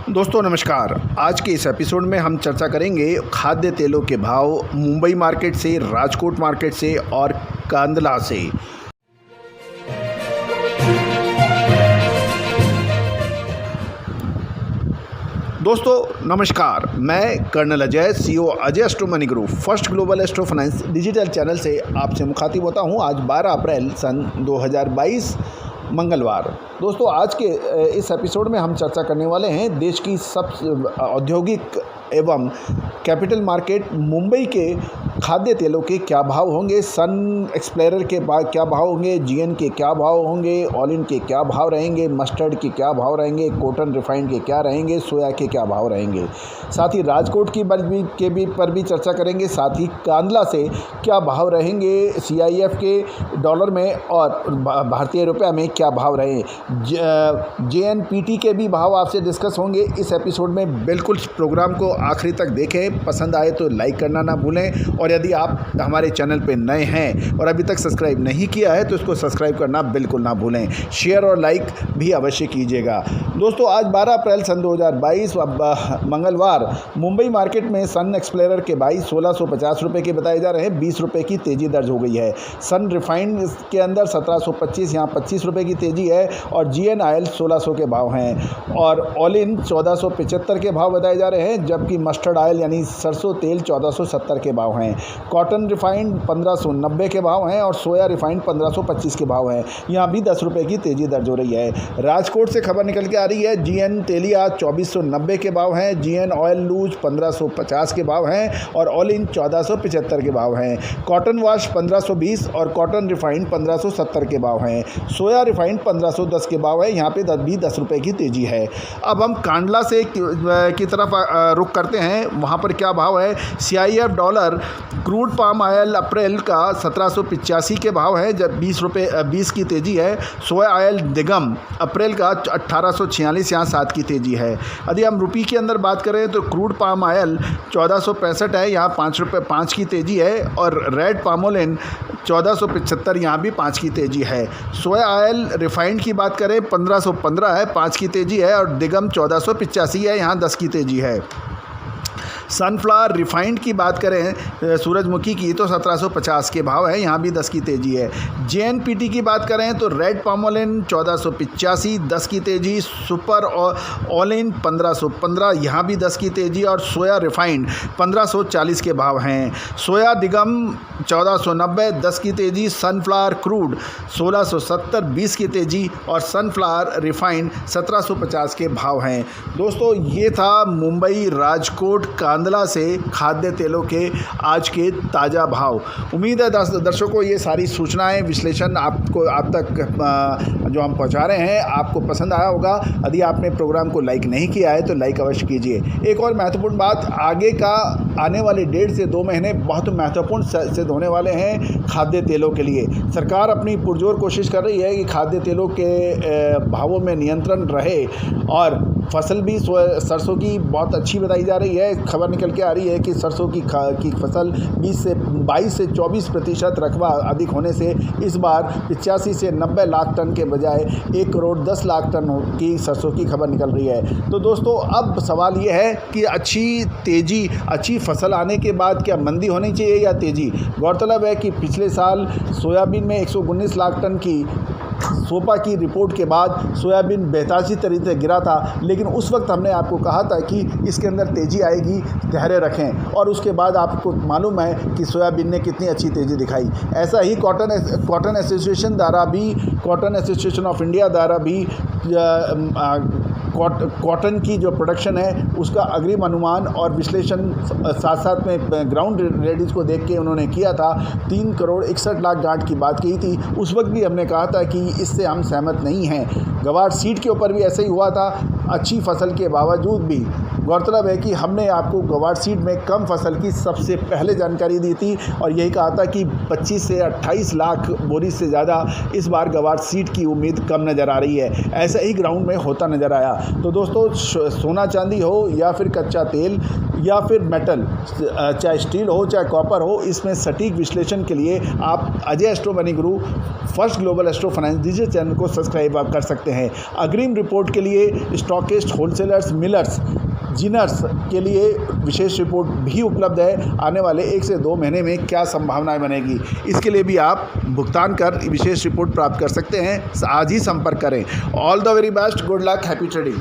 दोस्तों नमस्कार। आज के इस एपिसोड में हम चर्चा करेंगे खाद्य तेलों के भाव मुंबई मार्केट से, राजकोट मार्केट से और कांदला से। दोस्तों नमस्कार, मैं colonel Ajay, CEO Ajay astro money group first global astro finance digital channel से आपसे मुखातिब होता हूं। आज 12 अप्रैल सन 2022 मंगलवार। दोस्तों आज के इस एपिसोड में हम चर्चा करने वाले हैं देश की सब औद्योगिक एवं कैपिटल मार्केट मुंबई के खाद्य तेलों के क्या भाव होंगे, सन एक्सप्लोरर के क्या भाव होंगे, जीएन के क्या भाव होंगे, ऑल इन के क्या भाव रहेंगे, मस्टर्ड के क्या भाव रहेंगे, कॉटन रिफाइंड के क्या रहेंगे, सोया के क्या भाव रहेंगे। साथ ही राजकोट की पर भी चर्चा करेंगे। साथ ही कांदला से क्या भाव रहेंगे, सीआईएफ के डॉलर में और भारतीय रुपये में क्या भाव रहे, जेएनपीटी के भी भाव आपसे डिस्कस होंगे इस एपिसोड में। बिल्कुल प्रोग्राम को आखिरी तक देखें, पसंद आए तो लाइक करना ना भूलें और यदि आप हमारे चैनल पे नए हैं और अभी तक सब्सक्राइब नहीं किया है तो इसको सब्सक्राइब करना बिल्कुल ना भूलें। शेयर और लाइक भी अवश्य कीजिएगा। दोस्तों आज 12 अप्रैल सन 2022 मंगलवार मुंबई मार्केट में सन एक्सप्लोरर के भाई 1650 रुपये के बताए जा रहे हैं। 20 रुपये की तेज़ी दर्ज हो गई है। सन रिफाइंड के अंदर 1725, यहाँ 25 रुपये की तेज़ी है और जीएन ऑयल 1600 के भाव हैं और ऑल इन 1475 के भाव बताए जा रहे हैं, जबकि मस्टर्ड ऑयल यानी सरसों तेल 1470 के भाव हैं। कॉटन रिफाइंड 1590 के भाव हैं और सोया रिफाइंड 1525 के भाव हैं। यहाँ भी 10 रुपये की तेज़ी दर्ज हो रही है। राजकोट से खबर निकल के आ रही है, जीएन तेलिया 2490 के भाव हैं, जीएन ऑयल लूज 1550 के भाव हैं और ऑल इन 1475 के भाव हैं। कॉटन वॉश 1520 और कॉटन रिफाइंड 1570 के भाव हैं। सोया रिफाइंड 1510 के भाव है। यहाँ पे 10 रुपये की तेज़ी है। अब हम कांडला से की तरफ रुख करते हैं। वहाँ पर क्या भाव है, CIF dollar crude palm oil April का 1785 के भाव है, जब 20 की तेज़ी है। सोया ऑयल दिगम अप्रैल का 1846, यहाँ 7 की तेज़ी है। यदि हम रुपये के अंदर बात करें तो क्रूड पाम ऑयल 1465 है, यहाँ 5 की तेज़ी है और रेड पामोलिन 1475, यहाँ भी 5 की तेज़ी है। सोया ऑयल रिफाइंड की बात करें 1515 है, 5 की तेज़ी है और दिगम 1485 है, यहाँ 10 की तेज़ी है। सनफ्लावर रिफाइंड की बात करें सूरजमुखी की तो 1750 के भाव है, यहाँ भी 10 की तेज़ी है। जेएनपीटी की बात करें तो रेड पामोलिन 1485, 10 की तेज़ी। सुपर और ऑल इन 1515, यहाँ भी 10 की तेज़ी और सोया रिफाइंड 1540 के भाव हैं। सोया दिगम 1490, 10 की तेज़ी। सनफ्लावर क्रूड 1670, 20 की तेज़ी और सनफ्लावर रिफाइंड 1750 के भाव हैं। दोस्तों ये था मुंबई राजकोट कांदला से खाद्य तेलों के आज के ताज़ा भाव। उम्मीद है दर्शकों ये सारी सूचनाएं, विश्लेषण आप तक जो हम पहुंचा रहे हैं आपको पसंद आया होगा। यदि आपने प्रोग्राम को लाइक नहीं किया है तो लाइक अवश्य कीजिए। एक और महत्वपूर्ण बात, आगे का आने वाले 1.5 से 2 महीने बहुत महत्वपूर्ण सिद्ध होने वाले हैं खाद्य तेलों के लिए। सरकार अपनी पुरजोर कोशिश कर रही है कि खाद्य तेलों के भावों में नियंत्रण रहे और फसल भी सरसों की बहुत अच्छी बताई जा रही है। खबर निकल के आ रही है कि सरसों की फसल 22 से 24% रकबा अधिक होने से इस बार 85 से 90 लाख टन के बजाय 1 करोड़ 10 लाख टन की सरसों की खबर निकल रही है। तो दोस्तों अब सवाल ये है कि अच्छी फसल आने के बाद क्या मंदी होनी चाहिए या तेज़ी। गौरतलब है कि पिछले साल सोयाबीन में 119 लाख टन की सोपा की रिपोर्ट के बाद सोयाबीन बेताजी तरीके से गिरा था, लेकिन उस वक्त हमने आपको कहा था कि इसके अंदर तेज़ी आएगी, धैर्य रखें, और उसके बाद आपको मालूम है कि सोयाबीन ने कितनी अच्छी तेज़ी दिखाई। ऐसा ही कॉटन एसोसिएशन ऑफ इंडिया द्वारा भी कॉटन की जो प्रोडक्शन है उसका अग्रिम अनुमान और विश्लेषण साथ साथ में ग्राउंड रेडीज को देख के उन्होंने किया था। 3 करोड़ 61 लाख गांठ की बात की थी। उस वक्त भी हमने कहा था कि इससे हम सहमत नहीं हैं। गवार सीड के ऊपर भी ऐसे ही हुआ था। अच्छी फसल के बावजूद भी गौरतलब है कि हमने आपको ग्वार सीड में कम फसल की सबसे पहले जानकारी दी थी और यही कहा था कि 25 से 28 लाख बोरी से ज़्यादा इस बार ग्वार सीड की उम्मीद कम नज़र आ रही है। ऐसा ही ग्राउंड में होता नज़र आया। तो दोस्तों, सोना चांदी हो या फिर कच्चा तेल या फिर मेटल, चाहे स्टील हो चाहे कॉपर हो, इसमें सटीक विश्लेषण के लिए आप अजय एस्ट्रो मनी गुरु first global astro finance digital channel को सब्सक्राइब आप कर सकते हैं। अग्रिम रिपोर्ट के लिए स्टॉकिस्ट, होलसेलर्स, मिलर्स, जिनर्स के लिए विशेष रिपोर्ट भी उपलब्ध है। आने वाले 1 से 2 महीने में क्या संभावनाएं बनेगी, इसके लिए भी आप भुगतान कर विशेष रिपोर्ट प्राप्त कर सकते हैं। आज ही संपर्क करें। All the very best, good luck, happy trading.